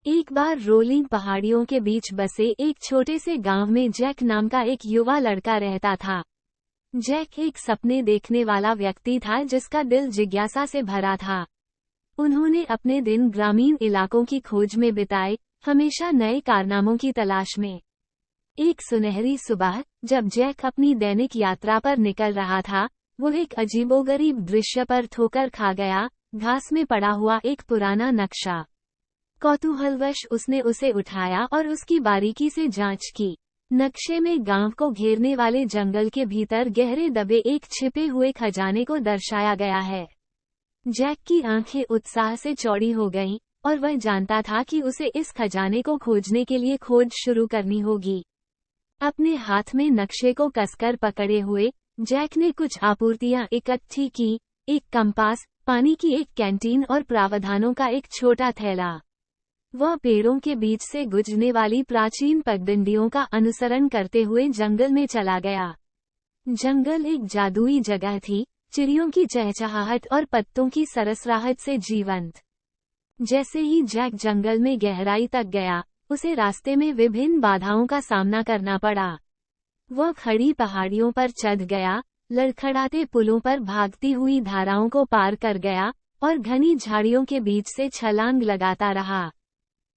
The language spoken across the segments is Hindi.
एक बार रोलिंग पहाड़ियों के बीच बसे एक छोटे से गांव में जैक नाम का एक युवा लड़का रहता था। जैक एक सपने देखने वाला व्यक्ति था जिसका दिल जिज्ञासा से भरा था। उन्होंने अपने दिन ग्रामीण इलाकों की खोज में बिताए, हमेशा नए कारनामों की तलाश में। एक सुनहरी सुबह, जब जैक अपनी दैनिक यात्रा पर निकल रहा था, वो एक अजीबोगरीब दृश्य पर ठोकर खा गया। घास में पड़ा हुआ एक पुराना नक्शा। कौतूहलवश उसने उसे उठाया और उसकी बारीकी से जांच की। नक्शे में गांव को घेरने वाले जंगल के भीतर गहरे दबे एक छिपे हुए खजाने को दर्शाया गया है। जैक की आंखें उत्साह से चौड़ी हो गईं, और वह जानता था कि उसे इस खजाने को खोजने के लिए खोज शुरू करनी होगी। अपने हाथ में नक्शे को कसकर पकड़े हुए, जैक ने कुछ आपूर्तियां इकट्ठी की, एक कंपास, पानी की एक कैंटीन और प्रावधानों का एक छोटा थैला। वह पेड़ों के बीच से गुजरने वाली प्राचीन पगडंडियों का अनुसरण करते हुए जंगल में चला गया। जंगल एक जादुई जगह थी, चिड़ियों की चहचहाहट और पत्तों की सरसराहट से जीवंत। जैसे ही जैक जंगल में गहराई तक गया, उसे रास्ते में विभिन्न बाधाओं का सामना करना पड़ा। वह खड़ी पहाड़ियों पर चढ़ गया, लड़खड़ाते पुलों पर भागती हुई धाराओं को पार कर गया, और घनी झाड़ियों के बीच से छलांग लगाता रहा।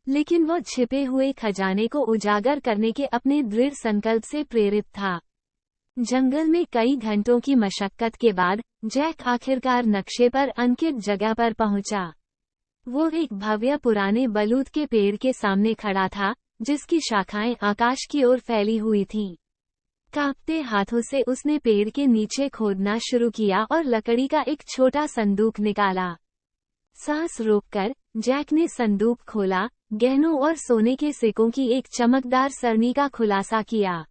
लेकिन वह छिपे हुए खजाने को उजागर करने के अपने दृढ़ संकल्प से प्रेरित था। जंगल में कई घंटों की मशक्कत के बाद जैक आखिरकार नक्शे पर अंकित जगह पर पहुंचा। वो एक भव्य पुराने बलूत के पेड़ के सामने खड़ा था, जिसकी शाखाएं आकाश की ओर फैली हुई थीं। कांपते हाथों से उसने पेड़ के नीचे खोदना शुरू किया और लकड़ी का एक छोटा संदूक निकाला। सांस रोककर जैक ने संदूक खोला, गहनों और सोने के सिक्कों की एक चमकदार सरणी का खुलासा किया।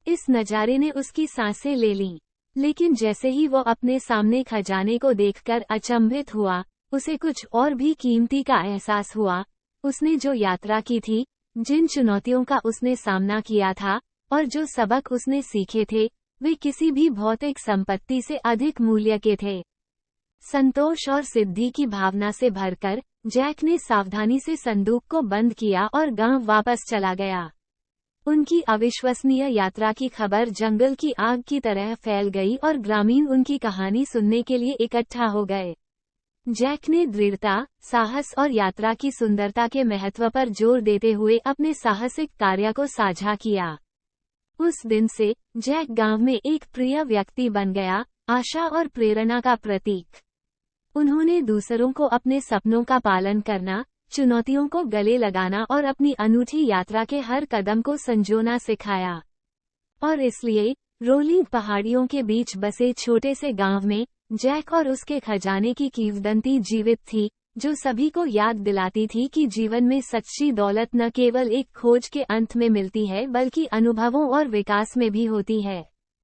इस नज़ारे ने उसकी सांसें ले लीं, लेकिन जैसे ही वो अपने सामने खजाने को देखकर अचंभित हुआ, उसे कुछ और भी कीमती का एहसास हुआ। उसने जो यात्रा की थी, जिन चुनौतियों का उसने सामना किया था, और जो सबक उसने सीखे थे, वे किसी भी भौतिक संपत्ति से अधिक मूल्य के थे। संतोष और सिद्धि की भावना से भरकर जैक ने सावधानी से संदूक को बंद किया और गांव वापस चला गया। उनकी अविश्वसनीय यात्रा की खबर जंगल की आग की तरह फैल गई और ग्रामीण उनकी कहानी सुनने के लिए इकट्ठा हो गए। जैक ने दृढ़ता, साहस और यात्रा की सुंदरता के महत्व पर जोर देते हुए अपने साहसिक कार्य को साझा किया। उस दिन से जैक गांव में एक प्रिय व्यक्ति बन गया, आशा और प्रेरणा का प्रतीक। उन्होंने दूसरों को अपने सपनों का पालन करना, चुनौतियों को गले लगाना और अपनी अनूठी यात्रा के हर कदम को संजोना सिखाया। और इसलिए रोलिंग पहाड़ियों के बीच बसे छोटे से गांव में जैक और उसके खजाने की किंवदंती जीवित थी, जो सभी को याद दिलाती थी कि जीवन में सच्ची दौलत न केवल एक खोज के अंत में मिलती है, बल्कि अनुभवों और विकास में भी होती है।